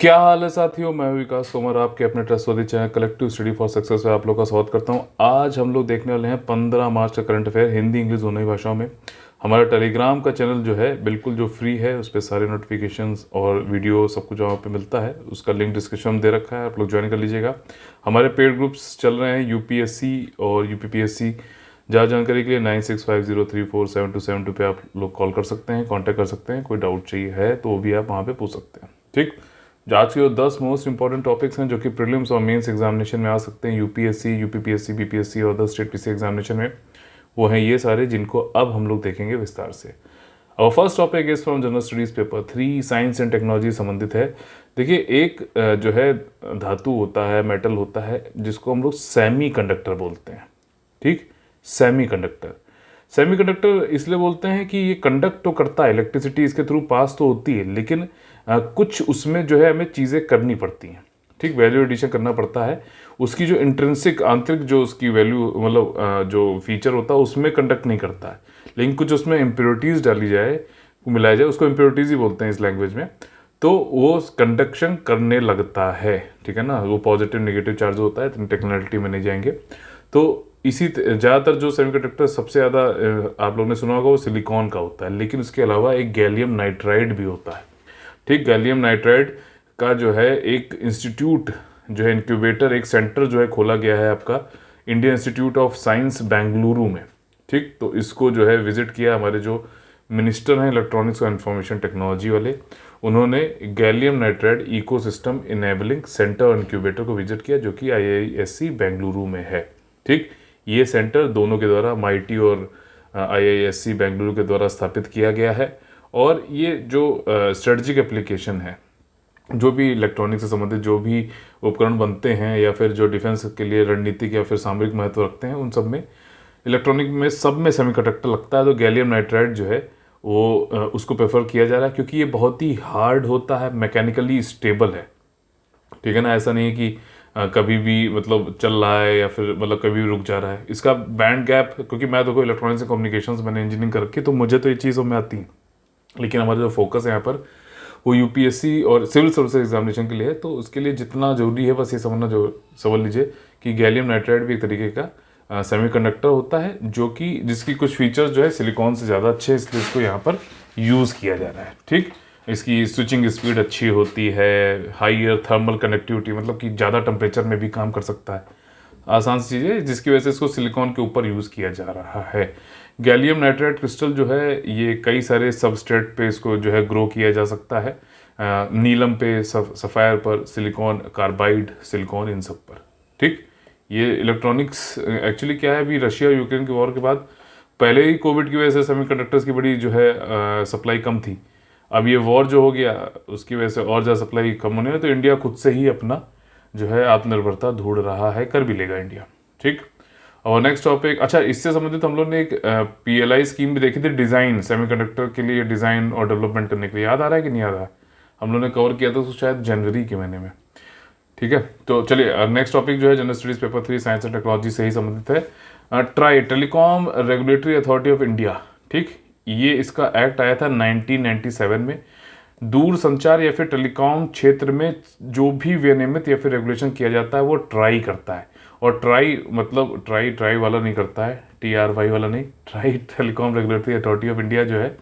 क्या हाल है साथियों। मैं हूं विकास तोमर, आपके अपने trustworthy channel collective study for success में आप लोग का स्वागत करता हूं। आज हम लोग देखने वाले हैं 15 मार्च का करंट अफेयर हिंदी इंग्लिश दोनों ही भाषाओं में। हमारा टेलीग्राम का चैनल जो है बिल्कुल जो फ्री है, उस पर सारे नोटिफिकेशंस और वीडियो सब कुछ वहाँ पे मिलता है। उसका लिंक डिस्क्रिप्शन में दे रखा है, आप लोग ज्वाइन कर लीजिएगा। हमारे पेड ग्रुप्स चल रहे हैं यूपीएससी और यूपीपीएससी। ज़्यादा जानकारी के लिए 9650347272 पे आप लोग कॉल कर सकते हैं, कांटेक्ट कर सकते हैं। कोई डाउट चाहिए है तो वो भी आप वहाँ पे पूछ सकते हैं। ठीक, जो आज के 10 मोस्ट इंपॉर्टेंट टॉपिक्स हैं जो कि प्रीलिम्स और मेंस एग्जामिनेशन में आ सकते हैं, यूपीएससी, यूपीपीएससी, बीपीएससी और अदर स्टेट पीसी एग्जामिनेशन में, वो हैं ये सारे जिनको अब हम लोग देखेंगे विस्तार से। और first topic is from general studies paper 3, science and technology संबंधित है। देखिए, एक जो है धातु होता है, मेटल होता है, जिसको हम लोग सेमी कंडक्टर बोलते हैं। ठीक, सेमी कंडक्टर इसलिए बोलते हैं कि ये कंडक्ट तो करता है, इलेक्ट्रिसिटी इसके थ्रू पास तो होती है, लेकिन कुछ उसमें जो है हमें चीज़ें करनी पड़ती हैं। ठीक, वैल्यू एडिशन करना पड़ता है। उसकी जो इंट्रिंसिक आंतरिक जो उसकी वैल्यू मतलब जो फीचर होता है उसमें कंडक्ट नहीं करता है, लेकिन कुछ उसमें इम्प्योरिटीज़ डाली जाए, मिलाया जाए, उसको इम्प्योरिटीज़ ही बोलते हैं इस लैंग्वेज में, तो वो कंडक्शन करने लगता है। ठीक है ना, वो पॉजिटिव नेगेटिव चार्ज होता है, इतनी टेक्निकलिटी में नहीं जाएंगे। तो इसी ज़्यादातर जो सेमीकंडक्टर सबसे ज़्यादा आप लोगों ने सुना होगा वो सिलिकॉन का होता है, लेकिन उसके अलावा एक गैलियम नाइट्राइड भी होता है। ठीक, गैलियम नाइट्राइड का जो है एक इंस्टीट्यूट जो है, इंक्यूबेटर, एक सेंटर जो है खोला गया है आपका Indian institute of science Bengaluru में। ठीक, तो इसको जो है विजिट किया हमारे जो मिनिस्टर हैं इलेक्ट्रॉनिक्स और इंफॉर्मेशन टेक्नोलॉजी वाले, उन्होंने gallium nitride ecosystem enabling centre और इंक्यूबेटर को विजिट किया जो कि IISc बेंगलुरु में है। ठीक, ये सेंटर दोनों के द्वारा, MIT और IISc बेंगलुरु के द्वारा स्थापित किया गया है। और ये जो स्ट्रेटजिक एप्लीकेशन है, जो भी इलेक्ट्रॉनिक से संबंधित जो भी उपकरण बनते हैं या फिर जो डिफेंस के लिए रणनीतिक या फिर सामरिक महत्व रखते हैं, उन सब में इलेक्ट्रॉनिक में सब में सेमीकंडक्टर लगता है। तो गैलियम नाइट्राइड जो है वो उसको प्रेफर किया जा रहा है क्योंकि ये बहुत ही हार्ड होता है, मैकेनिकली स्टेबल है। ठीक है ना, ऐसा नहीं है कि कभी भी मतलब चल रहा है या फिर मतलब कभी भी रुक जा रहा है। इसका बैंड गैप, क्योंकि मैं देखो इलेक्ट्रॉनिक्स एंड कम्युनिकेशंस मैंने इंजीनियरिंग कर रखी, तो मुझे तो ये चीज़ों में आती है, लेकिन हमारा जो फोकस है यहाँ पर वो यूपीएससी और सिविल सर्विसेज एग्जामिनेशन के लिए है। तो उसके लिए जितना जरूरी है बस ये समझना, जो समझ लीजिए कि गैलियम नाइट्राइड भी एक तरीके का सेमीकंडक्टर होता है, जो कि जिसकी कुछ फीचर्स जो है सिलिकॉन से ज़्यादा अच्छे हैं, इसलिए इसको यहाँ पर यूज़ किया जा रहा है। ठीक, इसकी स्विचिंग स्पीड अच्छी होती है, हाईयर थर्मल कनेक्टिविटी, मतलब कि ज़्यादा टेम्परेचर में भी काम कर सकता है, आसान सी चीज़ है, जिसकी वजह से इसको सिलिकॉन के ऊपर यूज़ किया जा रहा है। गैलियम नाइट्राइड क्रिस्टल जो है ये कई सारे सबस्ट्रेट पे इसको जो है ग्रो किया जा सकता है, नीलम पे, सफ़ायर पर, सिलिकॉन कार्बाइड, सिलिकॉन, इन सब पर। ठीक, ये इलेक्ट्रॉनिक्स एक्चुअली क्या है, अभी रशिया और यूक्रेन के वॉर के बाद पहले ही कोविड की वजह से सेमीकंडक्टर्स की बड़ी जो है सप्लाई कम थी। अब ये वॉर जो हो गया उसकी वजह से और ज़्यादा सप्लाई कम होने में, तो इंडिया खुद से ही अपना जो है आत्मनिर्भरता ढूंढ रहा है, कर भी लेगा इंडिया। ठीक, और नेक्स्ट टॉपिक, अच्छा इससे संबंधित हम लोग ने एक PLI स्कीम भी देखी थी, डिज़ाइन सेमीकंडक्टर के लिए डिज़ाइन और डेवलपमेंट करने के लिए। याद आ रहा है कि नहीं याद आ रहा है? हम लोग ने कवर किया था तो शायद जनवरी के महीने में। ठीक है, तो चलिए नेक्स्ट टॉपिक जो है general studies paper 3 science and technology से ही संबंधित है। Try, telecom regulatory authority of India. ठीक, ये इसका एक्ट आया था 1997 में। दूर संचार या फिर टेलीकॉम क्षेत्र में जो भी विनियमित या फिर रेगुलेशन किया जाता है वो ट्राई करता है। और ट्राई मतलब ट्राई वाला नहीं करता है, TRY वाला नहीं, try telecom regulatory authority of India जो है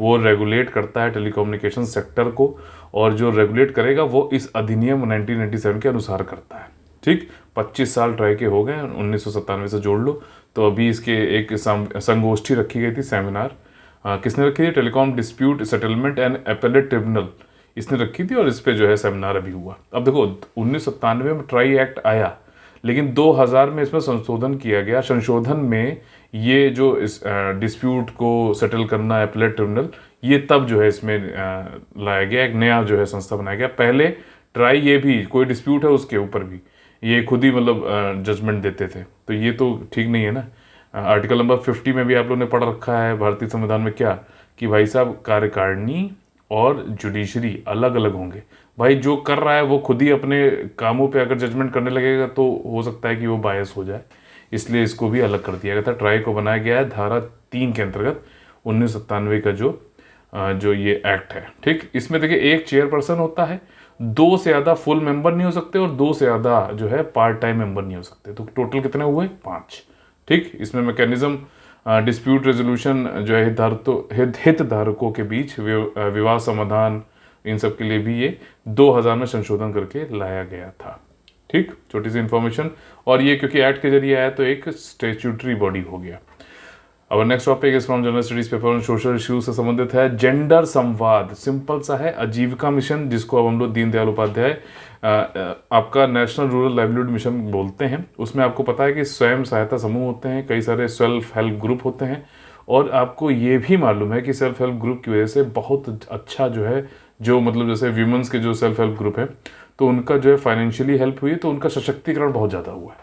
वो रेगुलेट करता है टेलीकम्युनिकेशन सेक्टर को, और जो रेगुलेट करेगा वो इस अधिनियम 1997 के अनुसार करता है। ठीक, 25 साल ट्राई के हो गए, 1997 से जोड़ लो। तो अभी इसके एक संगोष्ठी रखी गई थी, सेमिनार। किसने रखी थी? Telecom dispute settlement and appellate tribunal, इसने रखी थी, और इस पे जो है सेमिनार अभी हुआ। अब देखो 1997 में ट्राई एक्ट आया, लेकिन 2000 में इसमें संशोधन किया गया। संशोधन में ये जो इस डिस्प्यूट को सेटल करना, एपेलेट ट्रिब्यूनल, ये तब जो है इसमें लाया गया, एक नया जो है संस्था बनाया गया। पहले ट्राई ये भी कोई डिस्प्यूट है उसके ऊपर भी ये खुद ही मतलब जजमेंट देते थे, तो ये तो ठीक नहीं है ना। आर्टिकल नंबर 50 में भी आप लोगों ने पढ़ रखा है भारतीय संविधान में, क्या कि भाई साहब कार्यकारिणी और जुडिशरी अलग अलग होंगे। भाई जो कर रहा है वो खुद ही अपने कामों पे अगर जजमेंट करने लगेगा तो हो सकता है कि वो बायस हो जाए, इसलिए इसको भी अलग कर दिया गया था। ट्राई को बनाया गया है धारा 3 के अंतर्गत 1997 का जो जो ये एक्ट है। ठीक, इसमें देखिए एक चेयरपर्सन होता है, 2 से ज़्यादा फुल मेंबर नहीं हो सकते और 2 से ज़्यादा जो है पार्ट टाइम मेंबर नहीं हो सकते। तो टोटल कितने हुए? 5। ठीक, इसमें मैकेनिज्म डिस्प्यूट रेजोल्यूशन जो है हितधारकों के बीच विवाद समाधान, इन सब के लिए भी ये 2000 में संशोधन करके लाया गया था। ठीक, छोटी सी इंफॉर्मेशन। और ये क्योंकि एक्ट के जरिए आया तो एक स्टेच्यूटरी बॉडी हो गया। अब next topic is from general studies paper on social issues से संबंधित है जेंडर संवाद। सिंपल सा है, आजीविका मिशन, जिसको अब हम लोग दीनदयाल उपाध्याय आपका नेशनल रूरल लाइवलीहुड मिशन बोलते हैं। उसमें आपको पता है कि स्वयं सहायता समूह होते हैं, कई सारे सेल्फ हेल्प ग्रुप होते हैं, और आपको ये भी मालूम है कि सेल्फ हेल्प ग्रुप की वजह से बहुत अच्छा जो है, जो मतलब जैसे वीमेंस के जो सेल्फ हेल्प ग्रुप है तो उनका जो है फाइनेंशियली हेल्प हुई, तो उनका सशक्तिकरण बहुत ज़्यादा हुआ है।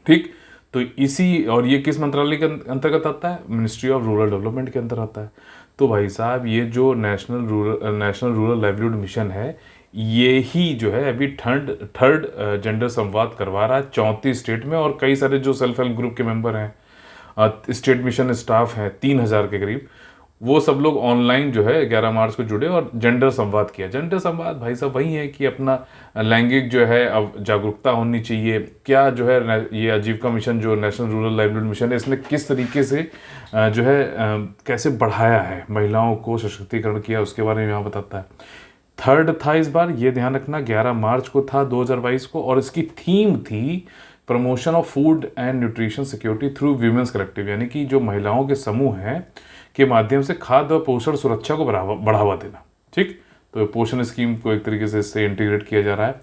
ठीक, तो इसी, और ये किस मंत्रालय के अंतर्गत आता है? मिनिस्ट्री ऑफ रूरल डेवलपमेंट के अंदर आता है। तो भाई साहब ये जो नेशनल रूरल लाइवलीहुड मिशन है, ये ही जो है अभी थर्ड जेंडर संवाद करवा रहा है 34 स्टेट में, और कई सारे जो सेल्फ हेल्प ग्रुप के मेंबर हैं, स्टेट मिशन स्टाफ हैं 3000 के करीब, वो सब लोग ऑनलाइन जो है 11 मार्च को जुड़े और जेंडर संवाद किया। जेंडर संवाद भाई साहब वही है कि अपना लैंगिक जो है अब जागरूकता होनी चाहिए। क्या जो है ये आजीविका मिशन जो नेशनल रूरल लाइवलीहुड मिशन है, इसने किस तरीके से जो है कैसे बढ़ाया है, महिलाओं को सशक्तिकरण किया, उसके बारे में यहाँ बताता है। थर्ड था इस बार, ये ध्यान रखना, 11 मार्च को था 2022 को, और इसकी थीम थी promotion of food and nutrition security through women's collective, यानी कि जो महिलाओं के समूह हैं के माध्यम से खाद्य और पोषण सुरक्षा को बढ़ावा देना। ठीक, तो पोषण स्कीम को एक तरीके से इससे इंटीग्रेट किया जा रहा है।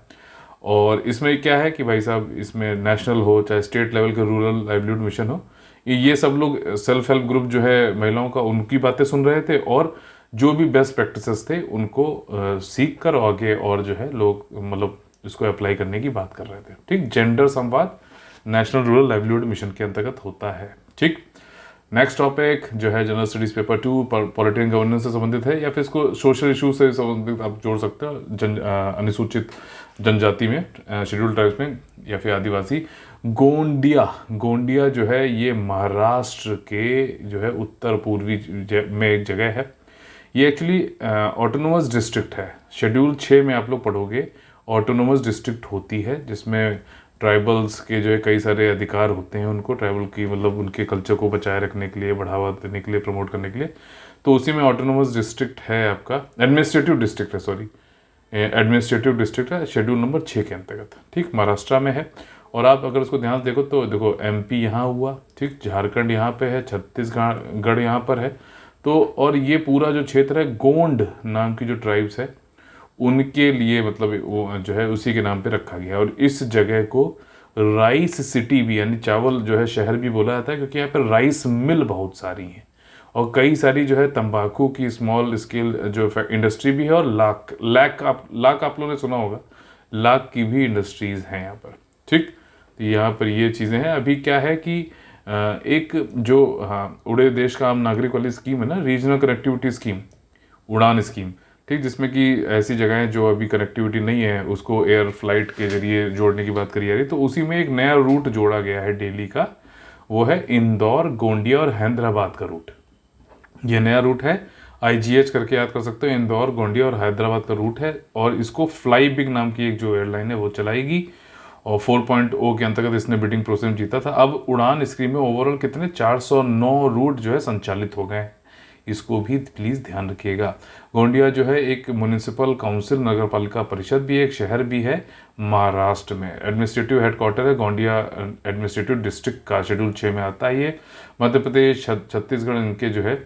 और इसमें क्या है कि भाई साहब इसमें नेशनल हो चाहे स्टेट लेवल के रूरल लाइवलीहुड मिशन हो, ये सब लोग सेल्फ हेल्प ग्रुप जो है महिलाओं का, उनकी बातें सुन रहे थे, और जो भी बेस्ट प्रैक्टिसेस थे उनको सीख कर आगे और जो है लोग मतलब इसको अप्लाई करने की बात कर रहे थे। ठीक, जेंडर संवाद नेशनल रूरल लाइवलीहुड मिशन के अंतर्गत होता है। ठीक, नेक्स्ट टॉपिक जो है general studies paper 2 polity and governance से संबंधित है, या फिर इसको सोशल इशू से संबंधित आप जोड़ सकते हो। अनुसूचित जनजाति में, शेड्यूल्ड ट्राइब्स में, या फिर आदिवासी। गोंडिया जो है ये महाराष्ट्र के जो है उत्तर पूर्वी में एक जगह है। ये एक्चुअली ऑटोनोमस डिस्ट्रिक्ट है। शेड्यूल 6 में आप लोग पढ़ोगे ऑटोनोमस डिस्ट्रिक्ट होती है, जिसमें ट्राइबल्स के जो है कई सारे अधिकार होते हैं उनको, ट्राइबल की मतलब उनके कल्चर को बचाए रखने के लिए, बढ़ावा देने के लिए, प्रमोट करने के लिए। तो उसी में ऑटोनोमस डिस्ट्रिक्ट है आपका, एडमिनिस्ट्रेटिव डिस्ट्रिक्ट है, सॉरी एडमिनिस्ट्रेटिव डिस्ट्रिक्ट है, शेड्यूल नंबर 6 के अंतर्गत। ठीक, महाराष्ट्र में है। और आप अगर उसको ध्यान से देखो तो देखो MP यहाँ हुआ, ठीक, झारखंड यहाँ पे है, छत्तीसगढ़ यहाँ पर है। तो और ये पूरा जो क्षेत्र है गोंड नाम की जो ट्राइब्स है उनके लिए मतलब वो जो है उसी के नाम पे रखा गया। और इस जगह को राइस सिटी भी, यानी चावल जो है शहर भी बोला जाता है, क्योंकि यहाँ पर राइस मिल बहुत सारी हैं और कई सारी जो है तंबाकू की स्मॉल स्केल जो इंडस्ट्री भी है, और लाख आप लोगों ने सुना होगा, लाख की भी इंडस्ट्रीज हैं यहाँ पर। ठीक, तो यहाँ पर ये चीज़ें हैं। अभी क्या है कि एक जो उड़े देश का आम नागरिक वाली स्कीम है ना, रीजनल कनेक्टिविटी स्कीम, उड़ान स्कीम, ठीक, जिसमें कि ऐसी जगहें जो अभी कनेक्टिविटी नहीं है उसको एयर फ्लाइट के जरिए जोड़ने की बात करी जा रही है। तो उसी में एक नया रूट जोड़ा गया है दिल्ली का, वो है इंदौर, गोंडिया और हैदराबाद का रूट। ये नया रूट है, IGH करके याद कर सकते हो, इंदौर, गोंडिया और हैदराबाद का रूट है। और इसको फ्लाई बिग नाम की एक जो एयरलाइन है वो चलाएगी, और 4.0 के अंतर्गत इसने बिडिंग प्रोसेस जीता था। अब उड़ान स्कीम में ओवरऑल कितने 409 रूट जो है संचालित हो गए हैं, इसको भी प्लीज़ ध्यान रखिएगा। गोंडिया जो है एक म्युनिसिपल काउंसिल, नगर पालिका परिषद भी है, एक शहर भी है महाराष्ट्र में। एडमिनिस्ट्रेटिव हेडक्वार्टर है गोंडिया एडमिनिस्ट्रेटिव डिस्ट्रिक्ट का, शेड्यूल 6 में आता है ये। मध्य प्रदेश, छत्तीसगढ़ इनके जो है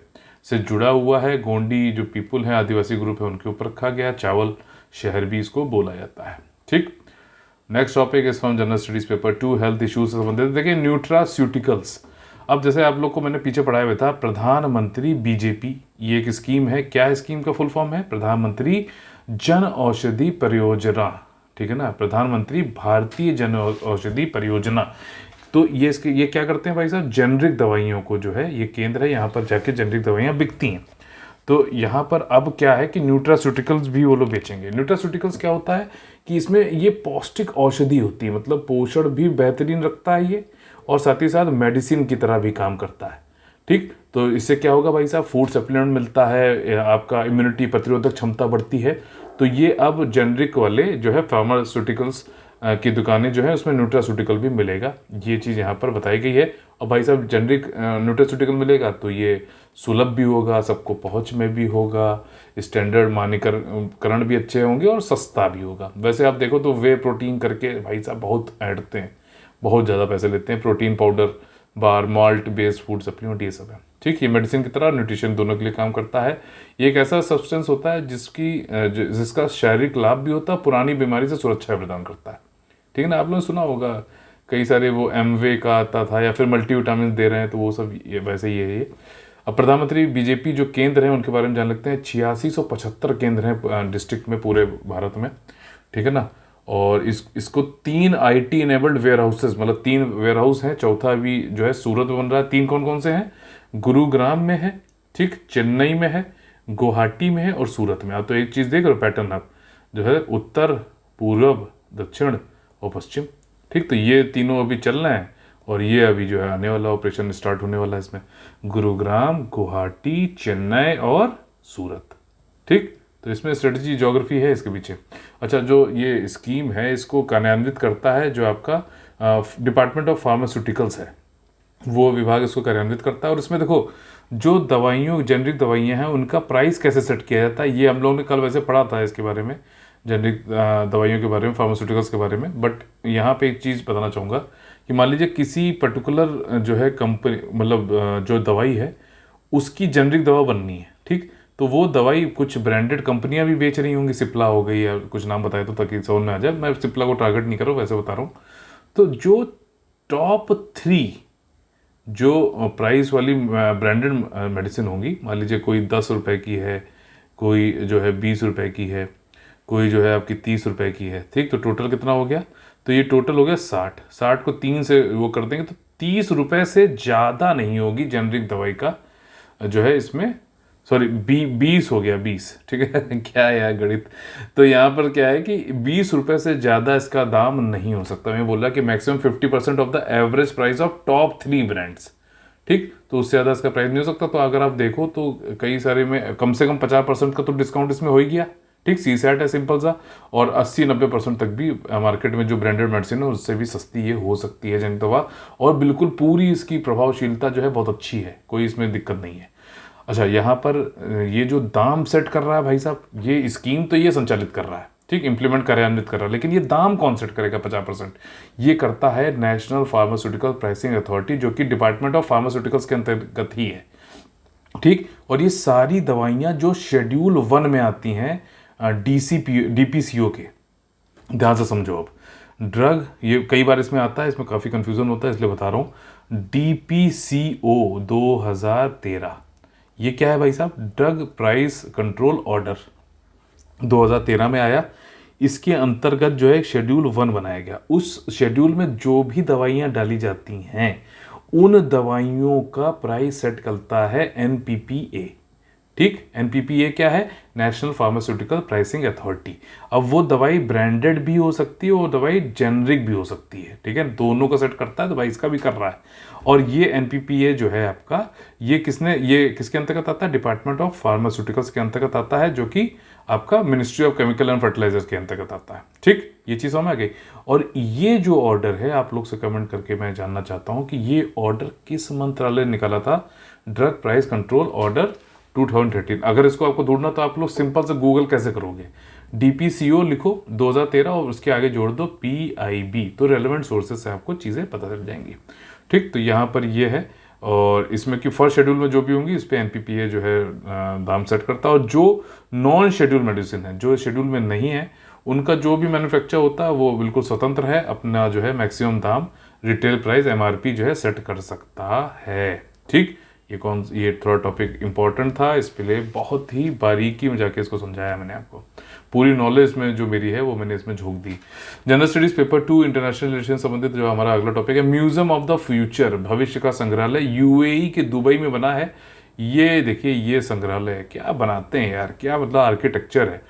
से जुड़ा हुआ है। गोंडी जो पीपुल है, आदिवासी ग्रुप है, उनके ऊपर रखा गया। चावल शहर भी इसको बोला जाता है। ठीक, next topic is from general studies paper 2 health issues से संबंधित। देखिए न्यूट्रास्यूटिकल्स, अब जैसे आप लोग को मैंने पीछे पढ़ाया हुआ था प्रधानमंत्री BJP, ये एक स्कीम है। क्या स्कीम का फुल फॉर्म है? प्रधानमंत्री जन औषधि परियोजना, ठीक है ना, प्रधानमंत्री भारतीय जन औषधि परियोजना। तो ये क्या करते हैं भाई साहब, जेनरिक दवाइयों को जो है, ये केंद्र है, यहाँ पर जाके जेनरिक दवाइयाँ बिकती हैं। तो यहाँ पर अब क्या है कि न्यूट्रास्यूटिकल्स भी वो लोग बेचेंगे। न्यूट्रास्यूटिकल्स क्या होता है कि इसमें ये पौष्टिक औषधि होती है, मतलब पोषण भी बेहतरीन रखता है ये, और साथ ही साथ मेडिसिन की तरह भी काम करता है। ठीक, तो इससे क्या होगा भाई साहब, फूड सप्लीमेंट मिलता है, आपका इम्यूनिटी प्रतिरोधक क्षमता बढ़ती है। तो ये अब जेनरिक वाले जो है फार्मास्यूटिकल्स की दुकानें जो है उसमें न्यूट्रास्यूटिकल भी मिलेगा, ये चीज़ यहाँ पर बताई गई है। और भाई साहब जेनरिक न्यूट्रास्यूटिकल मिलेगा तो ये सुलभ भी होगा, सबको पहुँच में भी होगा, स्टैंडर्ड मानकीकरण भी अच्छे होंगे और सस्ता भी होगा। वैसे आप देखो तो वे प्रोटीन करके भाई साहब बहुत ऐडते हैं, बहुत ज़्यादा पैसे लेते हैं। प्रोटीन पाउडर, बार, माल्ट बेस्ड फूड सप्लीमेंट, ये सब है। ठीक, ये मेडिसिन की तरह न्यूट्रिशन दोनों के लिए काम करता है। ये एक ऐसा सब्सटेंस होता है जिसका शारीरिक लाभ भी होता है, पुरानी बीमारी से सुरक्षा प्रदान करता है। ठीक है ना, आप लोगों ने सुना होगा कई सारे वो एमवे का आता था, या फिर मल्टीविटामिन दे रहे हैं, तो वो सब वैसे ही है ये। अब प्रधानमंत्री बीजेपी जो केंद्र हैं उनके बारे में जान लगते हैं। 8675 केंद्र हैं डिस्ट्रिक्ट में पूरे भारत में, ठीक है ना। और इसको 3 IT इनेबल्ड वेयर हाउसेज, मतलब 3 वेयर हाउस हैं, चौथा भी जो है सूरत में बन रहा है। 3 कौन कौन से हैं? गुरुग्राम में है, ठीक, चेन्नई में है, गुवाहाटी में है और सूरत में। आप तो एक चीज़ देख रहे हो पैटर्न, आप जो है उत्तर, पूर्व, दक्षिण और पश्चिम। ठीक, तो ये तीनों अभी चल रहे हैं और ये अभी जो है आने वाला ऑपरेशन स्टार्ट होने वाला है इसमें, गुरुग्राम, गुवाहाटी, चेन्नई और सूरत। ठीक, तो इसमें स्ट्रेटजी ज्योग्राफी है इसके पीछे। अच्छा, जो ये स्कीम है इसको कार्यान्वित करता है जो आपका डिपार्टमेंट ऑफ फार्मास्यूटिकल्स है, वो विभाग इसको कार्यान्वित करता है। और इसमें देखो जो दवाइयों, जेनरिक दवाइयाँ हैं उनका प्राइस कैसे सेट किया जाता है, ये हम लोगों ने कल वैसे पढ़ा था इसके बारे में, जेनरिक दवाइयों के बारे में, फार्मास्यूटिकल्स के बारे में। बट यहाँ पे एक चीज़ बताना चाहूँगा कि मान लीजिए किसी पर्टिकुलर जो है कंपनी, मतलब जो दवाई है उसकी जेनरिक दवा बननी है, ठीक, तो वो दवाई कुछ ब्रांडेड कंपनियां भी बेच रही होंगी, सिप्ला हो गई या कुछ नाम बताए तो ताकि समझ में आ जाए। मैं सिप्ला को टारगेट नहीं कर रहा हूँ, वैसे बता रहा हूँ। तो जो टॉप 3 जो प्राइस वाली ब्रांडेड मेडिसिन होंगी, मान लीजिए कोई 10 रुपए की है, कोई जो है 20 रुपए की है, कोई जो है आपकी 30 रुपए की है, ठीक, तो टोटल कितना हो गया? तो ये टोटल हो गया 60। 60 को 3 से वो कर देंगे तो 30 रुपए से ज़्यादा नहीं होगी जेनरिक दवाई का जो है इसमें, सॉरी 20 हो गया, 20, ठीक है क्या है यार गणित। तो यहाँ पर क्या है कि 20 रुपए से ज़्यादा इसका दाम नहीं हो सकता। मैं बोल रहा कि maximum 50% of the average price of top 3 brands, ठीक, तो उससे ज़्यादा इसका प्राइस नहीं हो सकता। तो अगर आप देखो तो कई सारे में कम से कम 50% का तो डिस्काउंट इसमें हो ही गया, ठीक, CSAT है सिंपल सा। और 80-90% तक भी मार्केट में जो ब्रांडेड मेडिसिन है उससे भी सस्ती ये हो सकती है जेनरिक दवा, और बिल्कुल पूरी इसकी प्रभावशीलता जो है बहुत अच्छी है, कोई इसमें दिक्कत नहीं है। अच्छा, यहाँ पर ये जो दाम सेट कर रहा है भाई साहब, ये स्कीम तो ये संचालित कर रहा है, ठीक, इंप्लीमेंट कार्यान्वित कर रहा है, लेकिन ये दाम कौन सेट करेगा 50%? ये करता है नेशनल फार्मास्यूटिकल प्राइसिंग अथॉरिटी, जो कि डिपार्टमेंट ऑफ फार्मास्यूटिकल्स के अंतर्गत ही है, ठीक। और ये सारी दवाइयाँ जो शेड्यूल 1 में आती हैं DPCO के, ध्यान से समझो। अब ड्रग, ये कई बार इसमें आता है, इसमें काफ़ी कंफ्यूजन होता है इसलिए बता रहा हूँ। DPCO 2013, ये क्या है भाई साहब? ड्रग प्राइस कंट्रोल ऑर्डर 2013 में आया। इसके अंतर्गत जो है शेड्यूल 1 बनाया गया। उस शेड्यूल में जो भी दवाइयाँ डाली जाती हैं उन दवाइयों का प्राइस सेट करता है NPPA, ठीक। NPPA क्या है? National pharmaceutical pricing authority. अब वो दवाई ब्रांडेड भी हो सकती है और दवाई जेनरिक भी हो सकती है, ठीक है, दोनों का सेट करता है, तो भाई इसका भी कर रहा है। और ये NPPA जो है आपका, ये किसके अंतर्गत आता है? डिपार्टमेंट ऑफ फार्मास्यूटिकल्स के अंतर्गत आता है, जो कि आपका ministry of chemical and fertilizers के अंतर्गत आता है, ठीक, ये चीज़ समझ आ गई। और ये जो ऑर्डर है, आप लोग से कमेंट करके मैं जानना चाहता हूँ कि ये ऑर्डर किस मंत्रालय ने निकाला था? Drug price control order 2013। अगर इसको आपको ढूंढना तो आप लोग सिंपल से गूगल कैसे करोगे? DPCO लिखो 2013 और उसके आगे जोड़ दो PIB, तो रेलेवेंट सोर्सेज से आपको चीज़ें पता चल जाएंगी, ठीक। तो यहाँ पर ये है, और इसमें कि फर्स्ट शेड्यूल में जो भी होंगी इस पे NPPA जो है दाम सेट करता है। और जो नॉन शेड्यूल मेडिसिन है, जो शेड्यूल में नहीं है, उनका जो भी मैन्युफैक्चर होता है वो बिल्कुल स्वतंत्र है, अपना जो है मैक्सिमम दाम, रिटेल प्राइस MRP जो है सेट कर सकता है, ठीक। ये थोड़ा टॉपिक इंपॉर्टेंट था, इस पे लिए बहुत ही बारीकी में जाके इसको समझाया मैंने आपको। पूरी नॉलेज में जो मेरी है वो मैंने इसमें झोंक दी। General studies paper 2 international relation संबंधित जो हमारा अगला टॉपिक है, म्यूजियम ऑफ द फ्यूचर, भविष्य का संग्रहालय, UAE के दुबई में बना है। ये देखिए, ये संग्रहालय क्या बनाते हैं यार, क्या मतलब आर्किटेक्चर है।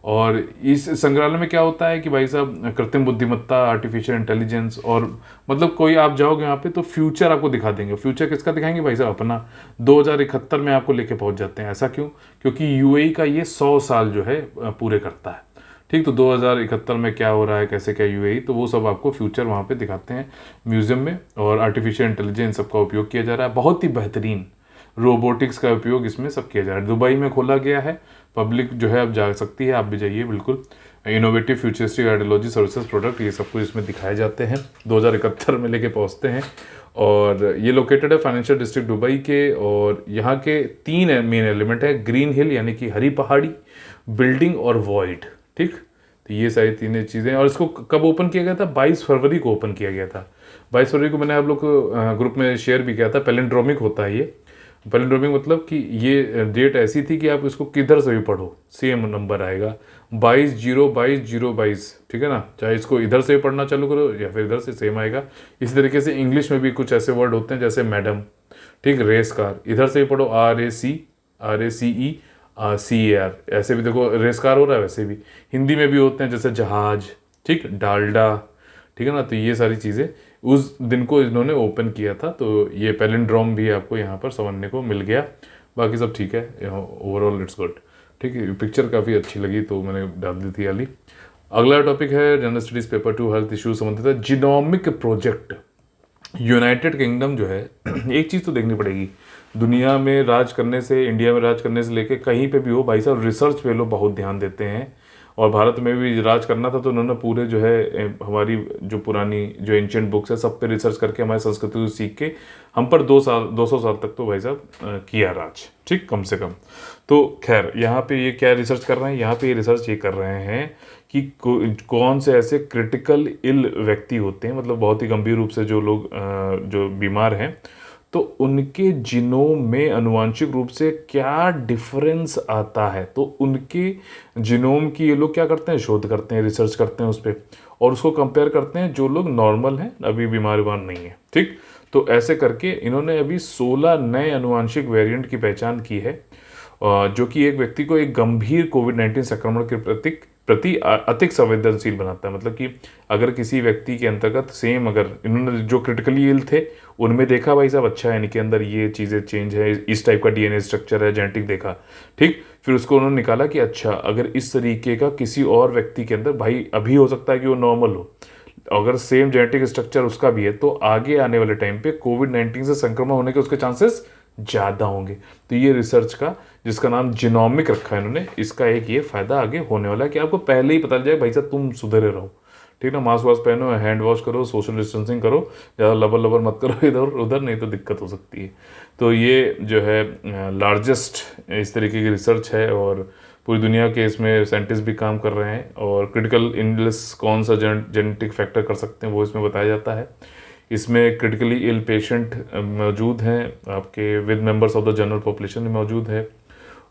और इस संग्रहालय में क्या होता है कि भाई साहब कृत्रिम बुद्धिमत्ता, आर्टिफिशियल इंटेलिजेंस, और मतलब कोई आप जाओगे यहाँ पे तो फ्यूचर आपको दिखा देंगे। फ्यूचर किसका दिखाएंगे भाई साहब? अपना 2071 में आपको लेके पहुंच जाते हैं। ऐसा क्यों? क्योंकि यूएई का ये 100 साल जो है पूरे करता है। ठीक, तो 2071 में क्या हो रहा है, कैसे क्या यूएई, तो वो सब आपको फ्यूचर वहाँ पे दिखाते हैं म्यूजियम में। और आर्टिफिशियल इंटेलिजेंस सबका उपयोग किया जा रहा है, बहुत ही बेहतरीन रोबोटिक्स का उपयोग इसमें सब किया जा रहा है। दुबई में खोला गया है, पब्लिक जो है अब जा सकती है, आप भी जाइए बिल्कुल। Innovative futuristic ideology services product ये सब कुछ इसमें दिखाए जाते हैं, 2071 में लेके पहुँचते हैं। और ये लोकेटेड है फाइनेंशियल डिस्ट्रिक्ट दुबई के। और यहाँ के 3 मेन एलिमेंट है, ग्रीन हिल यानी कि हरी पहाड़ी, बिल्डिंग और वॉइड। ठीक, तो ये सारी 3 चीज़ें। और इसको कब ओपन किया गया था? 22 फरवरी को ओपन किया गया था। 22 फरवरी को मैंने आप लोग को ग्रुप में शेयर भी किया था। पैलिंड्रोमिक होता है ये। पैलिंड्रोमिक मतलब कि ये डेट ऐसी थी कि आप इसको किधर से भी पढ़ो सेम नंबर आएगा, 22/0/22। ठीक है ना, चाहे इसको इधर से पढ़ना चालू करो या फिर इधर से, सेम आएगा। इसी तरीके से इंग्लिश में भी कुछ ऐसे वर्ड होते हैं जैसे मैडम, ठीक, रेस कार, इधर से ही पढ़ो RACECAR, ऐसे भी देखो रेस कार हो रहा है। वैसे भी हिंदी में भी होते हैं जैसे जहाज, ठीक, डालडा, ठीक है ना। तो ये सारी चीज़ें उस दिन को इन्होंने ओपन किया था। तो ये पैलिंड्रोम भी आपको यहाँ पर समझने को मिल गया। बाकी सब ठीक है, ओवरऑल इट्स गुड। ठीक है, पिक्चर काफ़ी अच्छी लगी तो मैंने डाल दी थी हाली। अगला टॉपिक है general studies paper 2 health issues संबंधित है, जीनोमिक प्रोजेक्ट। यूनाइटेड किंगडम जो है एक चीज़ तो देखनी पड़ेगी, दुनिया में राज करने से, इंडिया में राज करने से लेके कहीं पे भी हो भाई साहब, रिसर्च पे लोग बहुत ध्यान देते हैं। और भारत में भी राज करना था तो उन्होंने पूरे जो है हमारी जो पुरानी जो एंशियंट बुक्स है सब पे रिसर्च करके हमारी संस्कृति को सीख के हम पर 200 साल तक तो भाई साहब किया राज, ठीक, कम से कम। तो खैर यहाँ पे ये क्या रिसर्च कर रहे हैं? यहाँ पे ये रिसर्च ये कर रहे हैं कि कौन से ऐसे क्रिटिकल इल व्यक्ति होते हैं, मतलब बहुत ही गंभीर रूप से जो लोग जो बीमार हैं, तो उनके जीनोम में अनुवांशिक रूप से क्या डिफरेंस आता है। तो उनके जीनोम की ये लोग क्या करते हैं? शोध करते हैं, रिसर्च करते हैं उस पर, और उसको कंपेयर करते हैं जो लोग नॉर्मल हैं, अभी बीमार नहीं है। ठीक, तो ऐसे करके इन्होंने अभी 16 नए अनुवांशिक वेरिएंट की पहचान की है, जो कि एक व्यक्ति को एक गंभीर कोविड-19 संक्रमण के प्रति अधिक संवेदनशील बनाता है। मतलब कि अगर किसी व्यक्ति के अंतर्गत सेम, अगर इन्होंने जो क्रिटिकली इल थे उनमें देखा भाई साहब अच्छा है, इनके अंदर ये चीज़ें चेंज है, इस टाइप का डीएनए स्ट्रक्चर है, जेनेटिक देखा, ठीक, फिर उसको उन्होंने निकाला कि अच्छा अगर इस तरीके का किसी और व्यक्ति के अंदर, भाई अभी हो सकता है कि वो नॉर्मल हो, अगर सेम जेनेटिक स्ट्रक्चर उसका भी है तो आगे आने वाले टाइम पे कोविड-19 से संक्रमण होने के उसके चांसेस ज़्यादा होंगे। तो ये रिसर्च का, जिसका नाम जीनोमिक रखा है इन्होंने, इसका एक ये फायदा आगे होने वाला है कि आपको पहले ही पता चल जाए भाई साहब तुम सुधरे रहो, ठीक ना, मास्क वास्क पहनो, हैंड वॉश करो, सोशल डिस्टेंसिंग करो, ज़्यादा लबर लबर मत करो इधर उधर, नहीं तो दिक्कत हो सकती है। तो ये जो है लार्जेस्ट इस तरीके की रिसर्च है और पूरी दुनिया के इसमें साइंटिस्ट भी काम कर रहे हैं। और क्रिटिकल इलनेस कौन सा जेनेटिक फैक्टर कर सकते हैं वो इसमें बताया जाता है। इसमें क्रिटिकली इल पेशेंट मौजूद हैं आपके, with members of the general population में मौजूद है।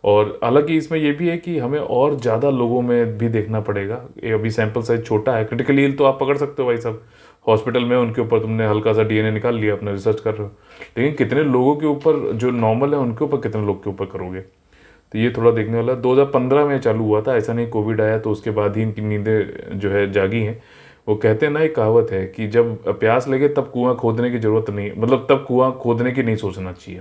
और हालांकि इसमें यह भी है कि हमें और ज़्यादा लोगों में भी देखना पड़ेगा, ये अभी सैंपल साइज छोटा है। क्रिटिकली इल तो आप पकड़ सकते हो भाई साहब, हॉस्पिटल में उनके ऊपर तुमने हल्का सा डीएनए निकाल लिया, अपना रिसर्च कर रहे हो, लेकिन कितने लोगों के ऊपर जो नॉर्मल है उनके ऊपर कितने लोग के ऊपर करोगे, तो ये थोड़ा देखने वाला। 2015 में चालू हुआ था, ऐसा नहीं कोविड आया तो उसके बाद ही इनकी नींदें जो है जागी हैं। वो कहते हैं ना, एक कहावत है कि जब प्यास लगे तब कुआं खोदने की जरूरत नहीं, मतलब तब कुआं खोदने की नहीं सोचना चाहिए,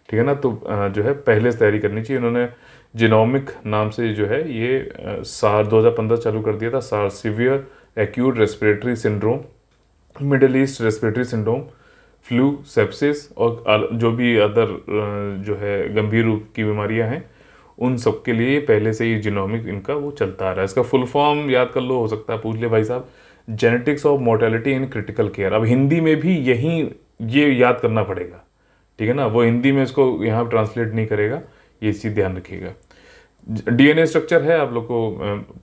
ठीक है ना। तो जो है पहले से तैयारी करनी चाहिए। उन्होंने जीनोमिक नाम से जो है ये सार 2015 चालू कर दिया था, सार severe acute respiratory syndrome, middle east respiratory syndrome, flu, sepsis और जो भी अदर जो है गंभीर रूप की बीमारियां हैं उन सब के लिए पहले से ही जीनोमिक इनका वो चलता आ रहा है। इसका फुल फॉर्म याद कर लो, हो सकता है पूछ ले भाई साहब, genetics of mortality in critical care. अब हिंदी में भी यही ये याद करना पड़ेगा, ठीक है ना, वो हिंदी में इसको यहाँ ट्रांसलेट नहीं करेगा, ये चीज़ ध्यान रखिएगा। डीएनए स्ट्रक्चर है आप लोग को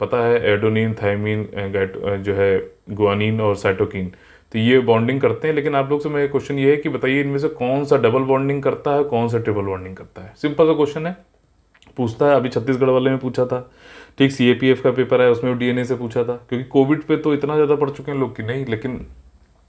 पता है, एडोनिन, थायमिन, जो है गुआनिन और साइटोकिन, तो ये बॉन्डिंग करते हैं। लेकिन आप लोग से मेरा क्वेश्चन ये है कि बताइए इनमें से कौन सा डबल बॉन्डिंग करता है, कौन सा ट्रिपल बॉन्डिंग करता है। सिंपल सा क्वेश्चन है, पूछता है, अभी छत्तीसगढ़ वाले में पूछा था, ठीक, सीएपीएफ का पेपर है उसमें डीएनए से पूछा था, क्योंकि कोविड पे तो इतना ज़्यादा पढ़ चुके हैं लोग कि नहीं, लेकिन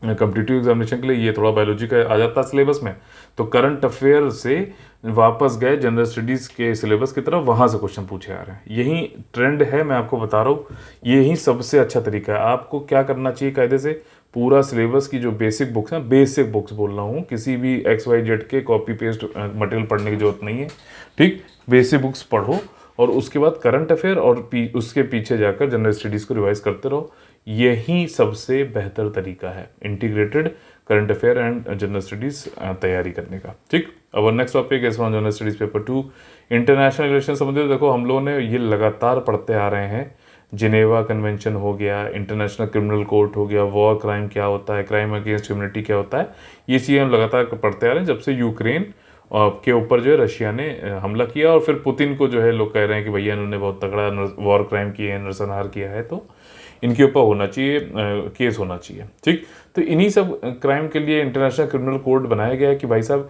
कॉम्पिटिटिव एग्जामिनेशन के लिए ये थोड़ा बायोलॉजी का आ जाता है सिलेबस में, तो करंट अफेयर से वापस गए जनरल स्टडीज़ के सिलेबस की तरफ, वहाँ से क्वेश्चन पूछे आ रहे हैं। यही ट्रेंड है, मैं आपको बता रहा हूँ, यही सबसे अच्छा तरीका है। आपको क्या करना चाहिए, कायदे से पूरा सिलेबस की जो बेसिक बुक्स हैं, बेसिक बुक्स बोल रहा हूँ, किसी भी XYZ के कॉपी पेस्ट मटेरियल पढ़ने की जरूरत नहीं है, ठीक। बेसिक बुक्स पढ़ो और उसके बाद करंट अफेयर और उसके पीछे जाकर जनरल स्टडीज़ को रिवाइज करते रहो। यही सबसे बेहतर तरीका है integrated current affair and general studies तैयारी करने का, ठीक। अब next topic is general studies paper 2 international relation संबंधित। देखो हम लोगों ने ये लगातार पढ़ते आ रहे हैं, जिनेवा कन्वेंशन हो गया, इंटरनेशनल क्रिमिनल कोर्ट हो गया, वॉर क्राइम क्या होता है, क्राइम अगेंस्ट ह्यूमैनिटी क्या होता है, ये चीज़ें हम लगातार पढ़ते आ रहे हैं जब से यूक्रेन के ऊपर जो है रशिया ने हमला किया, और फिर पुतिन को जो है लोग कह रहे हैं कि भैया इन्होंने बहुत तगड़ा वॉर क्राइम किए हैं, नरसंहार किया है, तो इनके ऊपर होना चाहिए, केस होना चाहिए, ठीक। तो इन्हीं सब क्राइम के लिए इंटरनेशनल क्रिमिनल कोर्ट बनाया गया है कि भाई साहब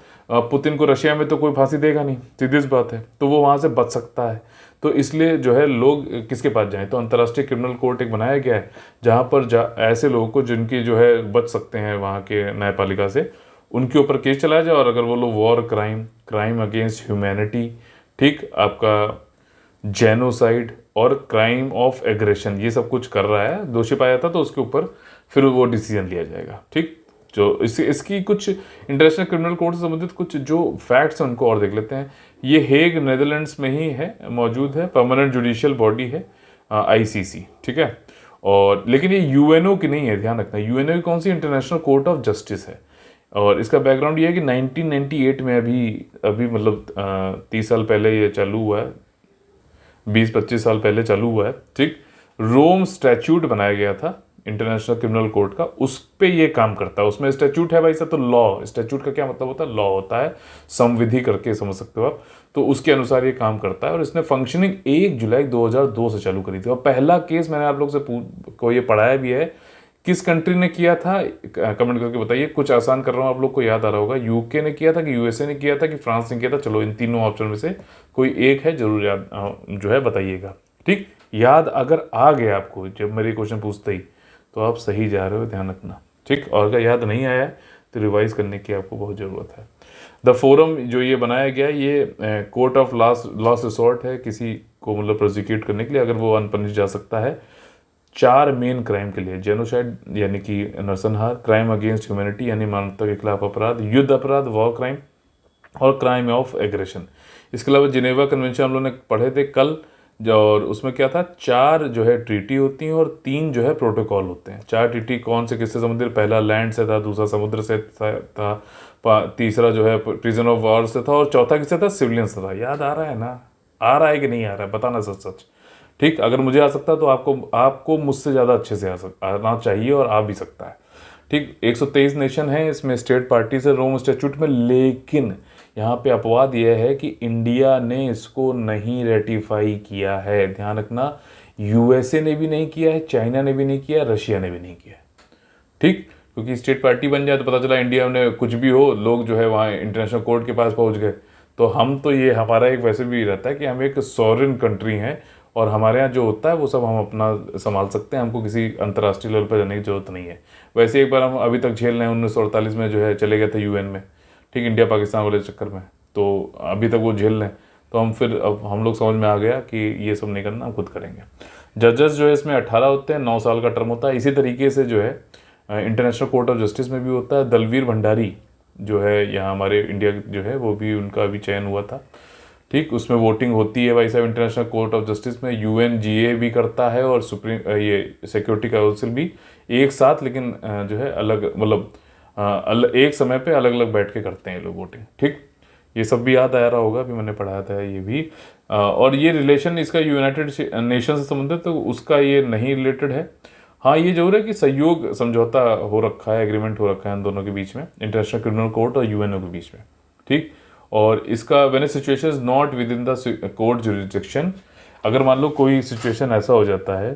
पुतिन को रशिया में तो कोई फांसी देगा नहीं, सीधी सी बात है, तो वो वहाँ से बच सकता है। तो इसलिए जो है लोग किसके पास जाएं, तो अंतर्राष्ट्रीय क्रिमिनल कोर्ट एक बनाया गया है जहाँ पर ऐसे लोगों को जिनकी जो है बच सकते हैं वहाँ के न्यायपालिका से, उनके ऊपर केस चलाया जाए। और अगर वो लोग war crime, crime against humanity, ठीक, आपका जेनोसाइड और क्राइम ऑफ एग्रेशन, ये सब कुछ कर रहा है, दोषी पाया जाता, तो उसके ऊपर फिर वो डिसीजन लिया जाएगा, ठीक। जो इसकी कुछ इंटरनेशनल क्रिमिनल कोर्ट से संबंधित कुछ जो फैक्ट्स हैं उनको और देख लेते हैं। ये हेग नेदरलैंड्स में ही है, मौजूद है, परमानेंट जुडिशियल बॉडी है, ICC, ठीक है। और लेकिन ये UNO की नहीं है, ध्यान रखना। UNO की कौन सी, इंटरनेशनल कोर्ट ऑफ जस्टिस है। और इसका बैकग्राउंड ये है कि 1998 में अभी मतलब 30 साल पहले ये चालू हुआ है, 20-25 साल पहले चालू हुआ है, ठीक। रोम स्टैच्यूट बनाया गया था इंटरनेशनल क्रिमिनल कोर्ट का, उस पे ये काम करता है। उसमें स्टैच्यूट है भाई साहब, तो लॉ, स्टैच्यूट का क्या मतलब होता है, लॉ होता है, संविधि करके समझ सकते हो आप। तो उसके अनुसार ये काम करता है, और इसने फंक्शनिंग 1 जुलाई 2002 से चालू करी थी। और पहला केस मैंने आप लोग से को ये पढ़ाया भी है, किस कंट्री ने किया था, कमेंट करके बताइए। कुछ आसान कर रहा हूँ, आप लोग को याद आ रहा होगा, UK ने किया था कि USA ने किया था कि फ्रांस ने किया था। चलो इन तीनों ऑप्शन में से कोई एक है, जरूर याद जो है बताइएगा, ठीक। याद अगर आ गया आपको जब मेरे क्वेश्चन पूछते ही, तो आप सही जा रहे हो, ध्यान रखना, ठीक। और अगर याद नहीं आया तो रिवाइज करने की आपको बहुत ज़रूरत है। द फोरम जो ये बनाया गया है, ये कोर्ट ऑफ लास्ट रिसोर्ट है किसी को मतलब प्रोसिक्यूट करने के लिए, अगर वो अनपनिश जा सकता है 4 मेन क्राइम के लिए, जेनोसाइड यानी कि नरसंहार, क्राइम अगेंस्ट ह्यूमैनिटी यानी मानवता के खिलाफ अपराध, युद्ध अपराध, वॉर क्राइम, और क्राइम ऑफ एग्रेशन। इसके अलावा जिनेवा कन्वेंशन हम लोगों ने पढ़े थे कल, और उसमें क्या था, 4 जो है ट्रीटी होती हैं और 3 जो है प्रोटोकॉल होते हैं। 4 ट्रीटी कौन से किससे संबंधित, पहला लैंड से था, दूसरा समुद्र से था, तीसरा जो है प्रिजन ऑफ वॉर से था, और चौथा किससे था, सिविलियन से था। याद आ रहा है ना, आ रहा है कि नहीं आ रहा है, बताना सच सच, ठीक। अगर मुझे आ सकता है तो आपको मुझसे ज़्यादा अच्छे से आना चाहिए, और आ भी सकता है, ठीक। 123 नेशन है इसमें, स्टेट पार्टी से रोम स्टैट्यूट में, लेकिन यहाँ पे अपवाद यह है कि इंडिया ने इसको नहीं रेटिफाई किया है, ध्यान रखना। USA ने भी नहीं किया है, चाइना ने भी नहीं किया, रशिया ने भी नहीं किया है, ठीक। क्योंकि स्टेट पार्टी बन जाए तो पता चला इंडिया में कुछ भी हो, लोग जो है वहाँ इंटरनेशनल कोर्ट के पास पहुँच गए। तो हम तो ये हमारा एक वैसे भी रहता है कि हम एक सॉवरेन कंट्री हैं, और हमारे यहाँ जो होता है वो सब हम अपना संभाल सकते हैं, हमको किसी अंतर्राष्ट्रीय लेवल पर जाने की जरूरत नहीं है। वैसे एक बार हम अभी तक झेल रहे हैं, 1948 में जो है चले गए थे UN में, ठीक, इंडिया पाकिस्तान वाले चक्कर में, तो अभी तक वो झेल रहे हैं। तो अब हम लोग समझ में आ गया कि ये सब नहीं करना, हम खुद करेंगे। जजेस जो है इसमें 18 होते हैं, 9 साल का टर्म होता है। इसी तरीके से जो है इंटरनेशनल कोर्ट ऑफ जस्टिस में भी होता है। दलवीर भंडारी जो है यहाँ हमारे इंडिया जो है, वो भी उनका अभी चयन हुआ था, ठीक। उसमें वोटिंग होती है भाई साहब इंटरनेशनल कोर्ट ऑफ जस्टिस में। UNGA भी करता है, और सुप्रीम ये सिक्योरिटी काउंसिल भी एक साथ, लेकिन जो है अलग मतलब एक समय पे अलग अलग बैठ के करते हैं ये लोग वोटिंग, ठीक। ये सब भी याद आ रहा होगा, अभी मैंने पढ़ाया था ये भी। और ये रिलेशन इसका यूनाइटेड नेशन से संबंधित, तो उसका ये नहीं रिलेटेड है। हाँ, ये जरूर है कि सहयोग समझौता हो रखा है, एग्रीमेंट हो रखा है इन दोनों के बीच में, इंटरनेशनल क्रिमिनल कोर्ट और UNO के बीच में, ठीक। और इसका when situation is not with in the court jurisdiction, अगर मान लो कोई सिचुएशन ऐसा हो जाता है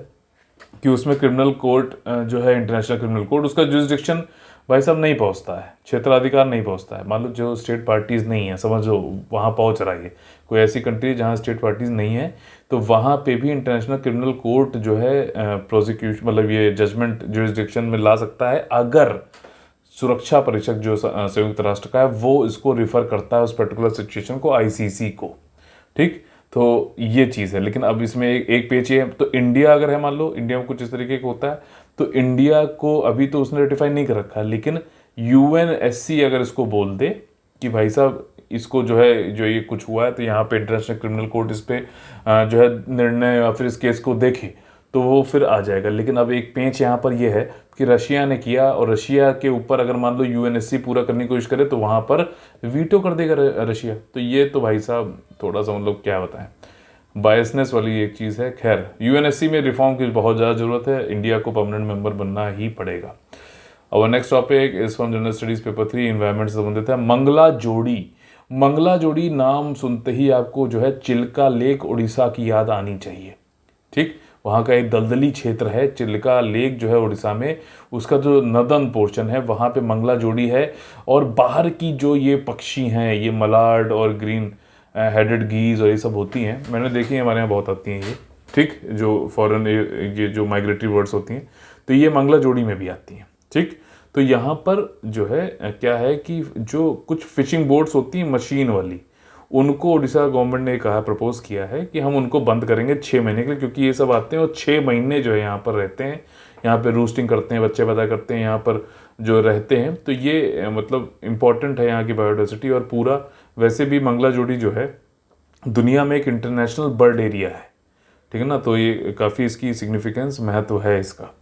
कि उसमें क्रिमिनल कोर्ट जो है इंटरनेशनल क्रिमिनल कोर्ट, उसका जुरिडिक्शन भाई साहब नहीं पहुंचता है, क्षेत्राधिकार नहीं पहुंचता है। मान लो जो स्टेट पार्टीज़ नहीं है, समझो वहाँ पहुंच रहा है, कोई ऐसी कंट्री जहाँ स्टेट पार्टीज़ नहीं है, तो वहाँ पे भी इंटरनेशनल क्रिमिनल कोर्ट जो है प्रोसिक्यूशन मतलब ये जजमेंट जुरिस्डिक्शन में ला सकता है, अगर सुरक्षा परिषद जो संयुक्त राष्ट्र का है वो इसको रिफर करता है उस पर्टिकुलर सिचुएशन को आईसीसी को। ठीक, तो ये चीज़ है। लेकिन अब इसमें एक पेच ये है, तो इंडिया अगर है, मान लो इंडिया में कुछ इस तरीके का होता है, तो इंडिया को अभी तो उसने रेटिफाई नहीं कर रखा है, लेकिन यूएनएससी अगर इसको बोल दे कि भाई साहब इसको जो है जो ये कुछ हुआ है, तो यहाँ पे इंटरनेशनल क्रिमिनल कोर्ट इस पे जो है निर्णय या फिर इस केस को देखे, तो वो फिर आ जाएगा। लेकिन अब एक पेंच यहाँ पर ये है कि रशिया ने किया, और रशिया के ऊपर अगर मान लो यूएनएससी पूरा करने की कोशिश करे तो वहाँ पर वीटो कर देगा रशिया। तो ये तो भाई साहब थोड़ा सा मतलब क्या बताएं, बायसनेस वाली एक चीज़ है। खैर, यूएनएससी में रिफॉर्म की बहुत ज़्यादा ज़रूरत है, इंडिया को परमानेंट मेंबर बनना ही पड़ेगा। और next topic is from general studies paper 3, environment से संबंधित है। मंगला जोड़ी। मंगला जोड़ी नाम सुनते ही आपको जो है चिल्का लेक उड़ीसा की याद आनी चाहिए। ठीक, वहाँ का एक दलदली क्षेत्र है चिल्का लेक जो है उड़ीसा में, उसका जो नदन पोर्शन है वहाँ पे मंगला जोड़ी है। और बाहर की जो ये पक्षी हैं, ये मलाड और ग्रीन हेडेड गीज और ये सब होती हैं, मैंने देखी है, हमारे यहाँ बहुत आती हैं ये। ठीक, जो फॉरेन ये जो माइग्रेटरी बर्ड्स होती हैं, तो ये मंगला जोड़ी में भी आती हैं। ठीक, तो यहाँ पर जो है क्या है कि जो कुछ फिशिंग बोट्स होती हैं मशीन वाली, उनको उड़ीसा गवर्नमेंट ने कहा, प्रपोज किया है कि हम उनको बंद करेंगे 6 महीने के लिए, क्योंकि ये सब आते हैं और 6 महीने जो है यहाँ पर रहते हैं, यहाँ पे रूस्टिंग करते हैं, बच्चे पैदा करते हैं, यहाँ पर जो रहते हैं। तो ये मतलब इम्पॉर्टेंट है यहाँ की बायोडाइवर्सिटी। और पूरा वैसे भी मंगला जोड़ी जो है दुनिया में एक इंटरनेशनल बर्ड एरिया है। ठीक है ना, तो ये काफ़ी इसकी सिग्निफिकेंस महत्व है इसका।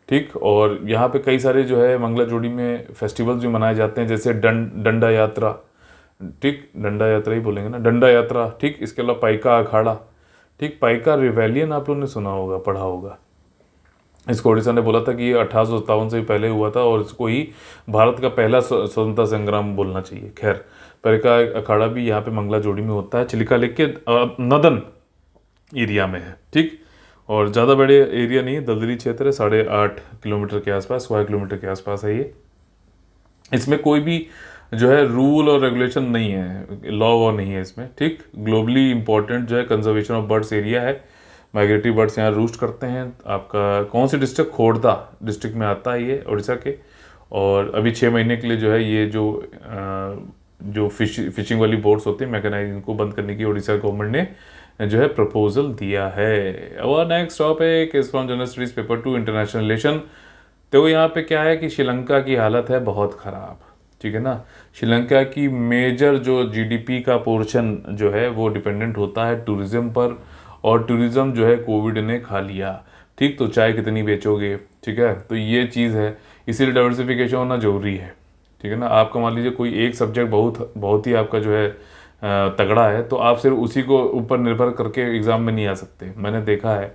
ठीक, और यहाँ पे कई सारे जो है मंगला जोड़ी में फेस्टिवल्स भी मनाए जाते हैं, जैसे डंडा यात्रा। ठीक, डंडा यात्रा ही बोलेंगे ना, डंडा यात्रा। ठीक, इसके अलावा पाइका अखाड़ा। ठीक, पाइका रिवेलियन आप लोगों ने सुना होगा, पढ़ा होगा। इसको उड़ीसा ने बोला था कि ये 1857 से भी पहले हुआ था, और इसको ही भारत का पहला स्वतंत्रता संग्राम बोलना चाहिए। खैर, पाइका अखाड़ा भी यहाँ पे मंगला जोड़ी में होता है, चिलिका लेक के नदन एरिया में है। ठीक, और ज़्यादा बड़े एरिया नहीं है, दलदली क्षेत्र है, 8.5 किलोमीटर के आसपास, 1 किलोमीटर के आसपास है ये। इसमें कोई भी जो है रूल और रेगुलेशन नहीं है, लॉ वॉ नहीं है इसमें। ठीक, ग्लोबली इंपॉर्टेंट जो है कंजर्वेशन ऑफ बर्ड्स एरिया है, माइग्रेटरी बर्ड्स यहाँ रूस्ट करते हैं। आपका कौन सी डिस्ट्रिक्ट, खोर्धा डिस्ट्रिक्ट में आता है ये उड़ीसा के। और अभी 6 महीने के लिए जो है ये जो फिशिंग वाली बोट्स होती हैं मैकेनाइज, इनको बंद करने की उड़ीसा गवर्नमेंट ने जो है प्रपोजल दिया है। और next topic is from general studies paper 2, international relation. तो यहाँ पे क्या है कि श्रीलंका की हालत है बहुत ख़राब। ठीक है ना, श्रीलंका की मेजर जो जीडीपी का पोर्शन जो है वो डिपेंडेंट होता है टूरिज़्म पर, और टूरिज़्म जो है कोविड ने खा लिया। ठीक, तो चाय कितनी बेचोगे। ठीक है, तो ये चीज़ है, इसीलिए डाइवर्सिफिकेशन होना ज़रूरी है। ठीक है ना, आपका मान लीजिए कोई एक सब्जेक्ट बहुत ही आपका जो है तगड़ा है, तो आप सिर्फ उसी को ऊपर निर्भर करके एग्ज़ाम में नहीं आ सकते। मैंने देखा है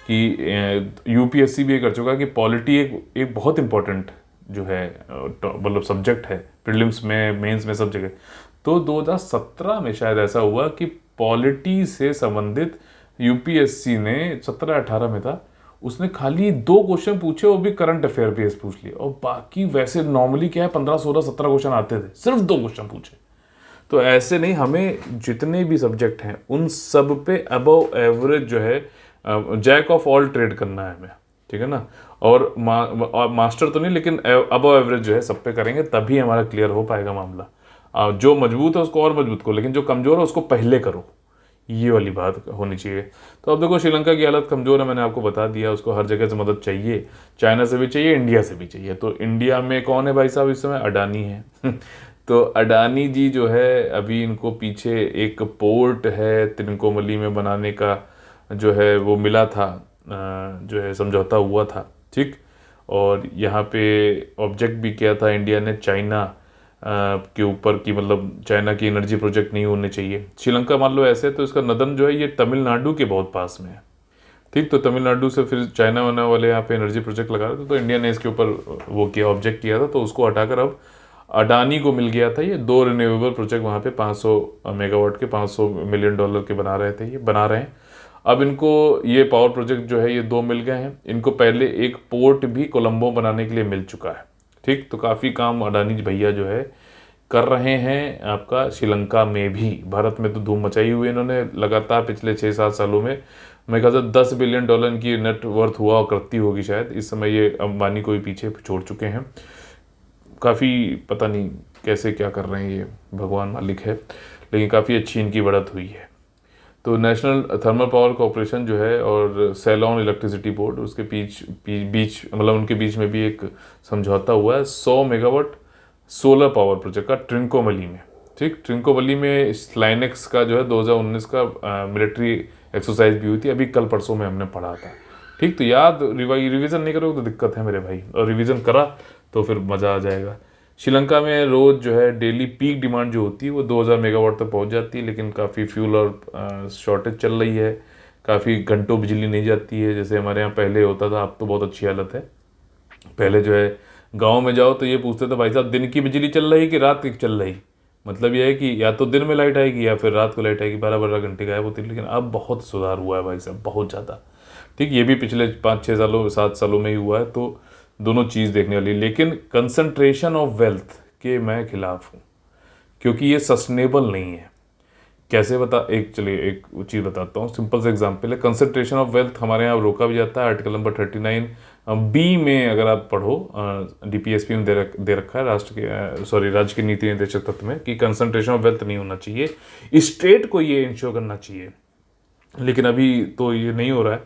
कि यूपीएससी भी ये कर चुका है कि पॉलिटी एक बहुत इंपॉर्टेंट जो है मतलब सब्जेक्ट है, प्रीलिम्स में, मेंस में, सब जगह। तो 2017 में शायद ऐसा हुआ कि पॉलिटी से संबंधित यूपीएससी ने 17-18 में था, उसने खाली 2 क्वेश्चन पूछे, वो भी करंट अफेयर बेस्ड पूछ लिए, और बाकी वैसे नॉर्मली क्या है 15, 16, 17 क्वेश्चन आते थे, सिर्फ 2 क्वेश्चन पूछे। तो ऐसे नहीं, हमें जितने भी सब्जेक्ट हैं उन सब पे अबव एवरेज जो है जैक ऑफ ऑल ट्रेड करना है हमें। ठीक है ना, और मास्टर तो नहीं, लेकिन अबव एवरेज जो है सब पे करेंगे, तभी हमारा क्लियर हो पाएगा मामला। जो मजबूत है उसको और मजबूत करो, लेकिन जो कमज़ोर है उसको पहले करो, ये वाली बात होनी चाहिए। तो अब देखो श्रीलंका की हालत कमज़ोर है, मैंने आपको बता दिया, उसको हर जगह से मदद चाहिए, चाइना से भी चाहिए, इंडिया से भी चाहिए। तो इंडिया में कौन है भाई साहब इस समय, अडानी है तो अडानी जी जो है अभी इनको पीछे एक पोर्ट है तिरुनेलवेली में बनाने का जो है वो मिला था, जो है समझौता हुआ था। ठीक, और यहाँ पे ऑब्जेक्ट भी किया था इंडिया ने चाइना के ऊपर कि मतलब चाइना की एनर्जी प्रोजेक्ट नहीं होने चाहिए। श्रीलंका मान लो ऐसे, तो इसका नदन जो है ये तमिलनाडु के बहुत पास में है। ठीक, तो तमिलनाडु से फिर चाइना वाले यहाँ पे एनर्जी प्रोजेक्ट लगा रहे थे, तो इंडिया ने इसके ऊपर वो किया, ऑब्जेक्ट किया था, तो उसको हटाकर अब अडानी को मिल गया था ये 2 रिन्यूएबल प्रोजेक्ट वहाँ पे 500 मेगावाट के, $500 मिलियन के बना रहे थे, ये बना रहे हैं। अब इनको ये पावर प्रोजेक्ट जो है ये 2 मिल गए हैं। इनको पहले एक पोर्ट भी कोलंबो बनाने के लिए मिल चुका है। ठीक, तो काफ़ी काम अडानी भैया जो है कर रहे हैं आपका श्रीलंका में भी। भारत में तो धूम मचाई हुई है इन्होंने लगातार पिछले 6-7 सालों में। मेरे ख्याल से $10 बिलियन की नेट वर्थ हुआ करती होगी शायद। इस समय ये अंबानी को ही पीछे छोड़ चुके हैं। काफ़ी पता नहीं कैसे क्या कर रहे हैं ये, भगवान मालिक है, लेकिन काफ़ी अच्छी इनकी बढ़त हुई है। तो नेशनल थर्मल पावर कॉरपोरेशन जो है और सेलॉन इलेक्ट्रिसिटी बोर्ड, उसके बीच मतलब उनके बीच में भी एक समझौता हुआ है 100 मेगावाट सोलर पावर प्रोजेक्ट का ट्रिंकोमली में। ठीक, ट्रिंकोमली में स्लाइनेक्स का जो है 2019 का मिलिट्री एक्सरसाइज भी हुई थी, अभी कल परसों में हमने पढ़ा था। ठीक, तो याद रिवीजन नहीं करोगे तो दिक्कत है मेरे भाई, और रिवीजन करा तो फिर मज़ा आ जाएगा। श्रीलंका में रोज़ जो है डेली पीक डिमांड जो होती है वो 2000 मेगावाट तक पहुंच जाती है, लेकिन काफ़ी फ्यूल और शॉर्टेज चल रही है। काफ़ी घंटों बिजली नहीं जाती है जैसे हमारे यहाँ पहले होता था। अब तो बहुत अच्छी हालत है। पहले जो है गांव में जाओ तो ये पूछते थे भाई साहब दिन की बिजली चल रही कि रात की चल रही। मतलब ये है कि या तो दिन में लाइट आएगी या फिर रात को लाइट आएगी, 12-12 घंटे गायब होती है। लेकिन अब बहुत सुधार हुआ है भाई साहब, बहुत ज़्यादा। ठीक, ये भी पिछले 5-6 सालों 7 सालों में ही हुआ है, तो दोनों चीज़ देखने वाली। लेकिन कंसंट्रेशन ऑफ वेल्थ के मैं खिलाफ हूँ, क्योंकि ये सस्टेनेबल नहीं है। कैसे चलिए एक चीज़ बताता हूँ, सिंपल से एग्जांपल है। कंसंट्रेशन ऑफ वेल्थ हमारे यहाँ रोका भी जाता है, आर्टिकल नंबर 39 बी में अगर आप पढ़ो, डीपीएसपी में दे रखा है राज्य की नीति निर्देशक तत्व में, कि कंसंट्रेशन ऑफ वेल्थ नहीं होना चाहिए, स्टेट को ये इंश्योर करना चाहिए। लेकिन अभी तो ये नहीं हो रहा है।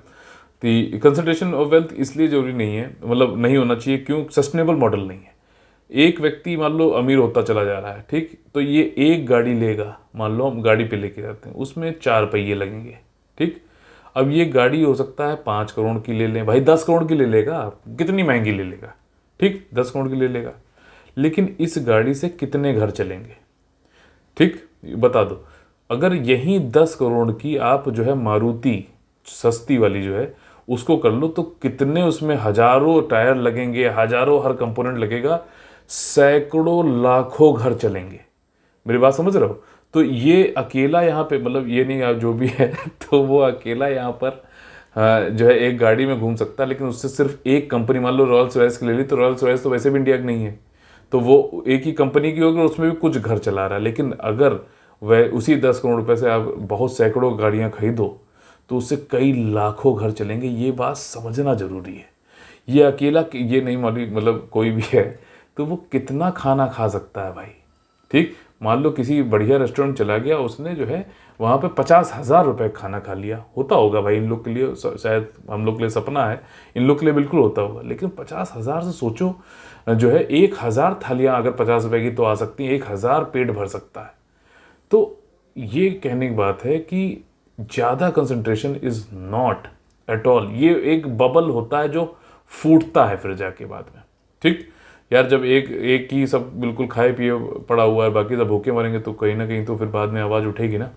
तो कंसंट्रेशन ऑफ वेल्थ इसलिए जरूरी नहीं है, मतलब नहीं होना चाहिए क्यों? सस्टेनेबल मॉडल नहीं है। एक व्यक्ति मान लो अमीर होता चला जा रहा है, ठीक, तो ये एक गाड़ी लेगा, मान लो हम गाड़ी पे लेके जाते हैं, उसमें 4 पहिए लगेंगे। ठीक, अब ये गाड़ी हो सकता है 5 करोड़ की ले लें, भाई 10 करोड़ की ले लेगा, कितनी महंगी ले लेगा, ठीक, 10 करोड़ की ले लेगा, लेकिन इस गाड़ी से कितने घर चलेंगे? ठीक, बता दो। अगर यही 10 करोड़ की आप जो है मारुति सस्ती वाली जो है उसको कर लो, तो कितने उसमें हजारों टायर लगेंगे, हजारों हर कंपोनेंट लगेगा, सैकड़ों लाखों घर चलेंगे। मेरी बात समझ रहे हो? तो ये अकेला यहाँ पे, मतलब ये नहीं, आप जो भी है तो वो अकेला यहाँ पर जो है एक गाड़ी में घूम सकता है, लेकिन उससे सिर्फ एक कंपनी, मान लो रॉयल्स रॉयस की ले ली, तो रॉयल्स रॉयस तो वैसे भी इंडिया की नहीं है, तो वो एक ही कंपनी की होगी, उसमें भी कुछ घर चला रहा है। लेकिन अगर वह उसी 10 करोड़ रुपए से आप बहुत सैकड़ों गाड़ियाँ खरीदो तो उससे कई लाखों घर चलेंगे। ये बात समझना जरूरी है। ये अकेला ये नहीं मालूम, मतलब कोई भी है तो वो कितना खाना खा सकता है भाई। ठीक, मान लो किसी बढ़िया रेस्टोरेंट चला गया, उसने जो है वहाँ पे 50,000 रुपये खाना खा लिया, होता होगा भाई इन लोग के लिए, शायद हम लोग के लिए सपना है, इन लोग के लिए बिल्कुल होता होगा। लेकिन 50,000 से सोचो जो है 1,000 थालियाँ अगर 50 रुपये की तो आ सकती हैं, 1,000 पेट भर सकता है। तो ये कहने की बात है कि ज़्यादा concentration is not at all, ये एक बबल होता है जो फूटता है फिर जाके बाद में। ठीक यार, जब एक ही सब बिल्कुल खाए पिए पड़ा हुआ है, बाकी सब भूखे मरेंगे, तो कहीं ना कहीं तो फिर बाद में आवाज़ उठेगी ना।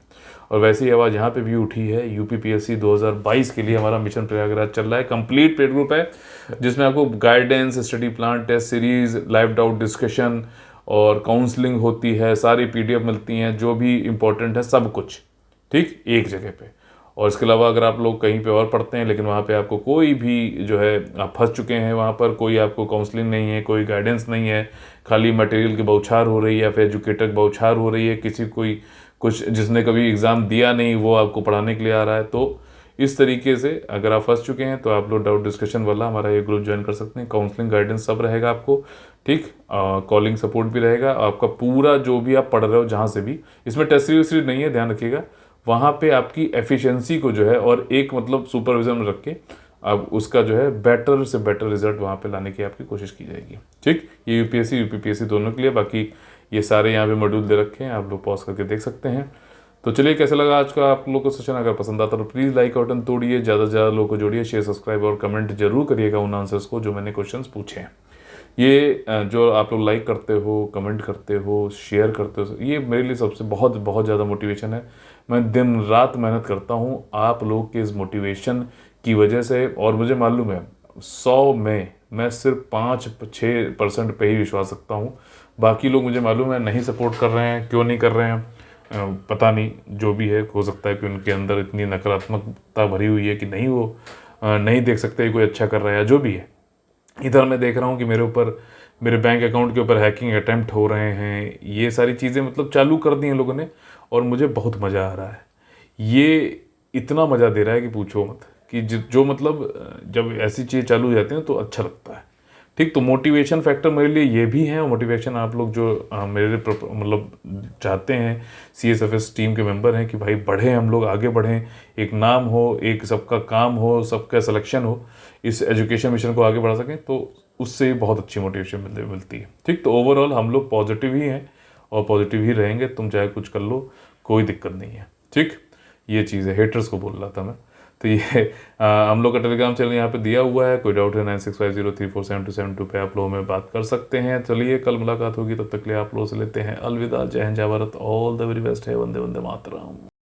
और वैसे ही आवाज़ यहाँ पे भी उठी है। यूपीपीएससी 2022 के लिए हमारा मिशन प्रयागराज चल रहा है। कंप्लीट पेड ग्रुप है जिसमें आपको guidance, study plan, test series, live doubt discussion और काउंसलिंग होती है, सारी पीडीएफ मिलती हैं, जो भी इंपॉर्टेंट है सब कुछ, ठीक, एक जगह पे। और इसके अलावा अगर आप लोग कहीं पे और पढ़ते हैं लेकिन वहाँ पे आपको कोई भी जो है, आप फंस चुके हैं वहाँ पर, कोई आपको काउंसलिंग नहीं है, कोई गाइडेंस नहीं है, खाली मटेरियल की बौछार हो रही है या फिर एजुकेटर की बौछार हो रही है, किसी कोई कुछ जिसने कभी एग्ज़ाम दिया नहीं वो आपको पढ़ाने के लिए आ रहा है, तो इस तरीके से अगर आप फंस चुके हैं तो आप लोग डाउट डिस्कशन वाला हमारा ये ग्रुप ज्वाइन कर सकते हैं। काउंसलिंग गाइडेंस सब रहेगा आपको, ठीक, कॉलिंग सपोर्ट भी रहेगा आपका, पूरा जो भी आप पढ़ रहे हो जहाँ से भी। इसमें टेस्ट सीरीज नहीं है, ध्यान रखिएगा। वहाँ पे आपकी एफिशिएंसी को जो है और एक मतलब सुपरविजन में रख के अब उसका जो है बेटर से बेटर रिजल्ट वहाँ पे लाने की आपकी कोशिश की जाएगी। ठीक, ये यूपीएससी यूपीपीएससी दोनों के लिए। बाकी ये सारे यहाँ पे मॉड्यूल दे रखे हैं, आप लोग पॉज करके देख सकते हैं। तो चलिए, कैसा लगा आज का आप लोग को सेशन? अगर पसंद आता तो प्लीज़ लाइक बटन तोड़िए, ज़्यादा से ज़्यादा लोगों को जोड़िए, शेयर, सब्सक्राइब और कमेंट जरूर करिएगा उन आंसर्स को जो मैंने क्वेश्चंस पूछे हैं। ये जो आप लोग लाइक करते हो, कमेंट करते हो, शेयर करते हो, ये मेरे लिए सबसे बहुत बहुत ज़्यादा मोटिवेशन है। मैं दिन रात मेहनत करता हूँ आप लोग के इस मोटिवेशन की वजह से। और मुझे मालूम है 100 में मैं सिर्फ 5-6% पे ही विश्वास रखता हूँ। बाकी लोग मुझे मालूम है नहीं सपोर्ट कर रहे हैं, क्यों नहीं कर रहे हैं पता नहीं, जो भी है, हो सकता है कि उनके अंदर इतनी नकारात्मकता भरी हुई है कि नहीं वो नहीं देख सकते कोई अच्छा कर रहा है या जो भी है। इधर मैं देख रहा हूँ कि मेरे ऊपर, मेरे बैंक अकाउंट के ऊपर हैकिंग अटेम्प्ट हो रहे हैं। ये सारी चीज़ें मतलब चालू कर दी हैं लोगों ने, और मुझे बहुत मज़ा आ रहा है। ये इतना मज़ा दे रहा है कि पूछो मत, कि जो मतलब जब ऐसी चीज़ें चालू हो जाती हैं तो अच्छा लगता है। ठीक, तो मोटिवेशन फैक्टर मेरे लिए ये भी है, और मोटिवेशन आप लोग जो मेरे मतलब चाहते हैं, CSFS टीम के मेंबर हैं, कि भाई बढ़ें, हम लोग आगे बढ़ें, एक नाम हो, एक सबका काम हो, सबका सिलेक्शन हो, इस एजुकेशन मिशन को आगे बढ़ा सकें, तो उससे बहुत अच्छी मोटिवेशन मिलती है। ठीक, तो ओवरऑल हम लोग पॉजिटिव ही हैं और पॉजिटिव ही रहेंगे। तुम चाहे कुछ कर लो, कोई दिक्कत नहीं है। ठीक, ये चीज़ है, हेटर्स को बोल रहा था मैं। तो ये हम लोग का टेलीग्राम चैनल यहाँ पे दिया हुआ है, कोई डाउट है 9650347272 पे आप लोगों में बात कर सकते हैं। चलिए, कल मुलाकात होगी, तब तक के लिए आप लोगों से लेते हैं अलविदा। जय हिंद, जय Bharat, all the very best है। वंदे वंदे मातरम।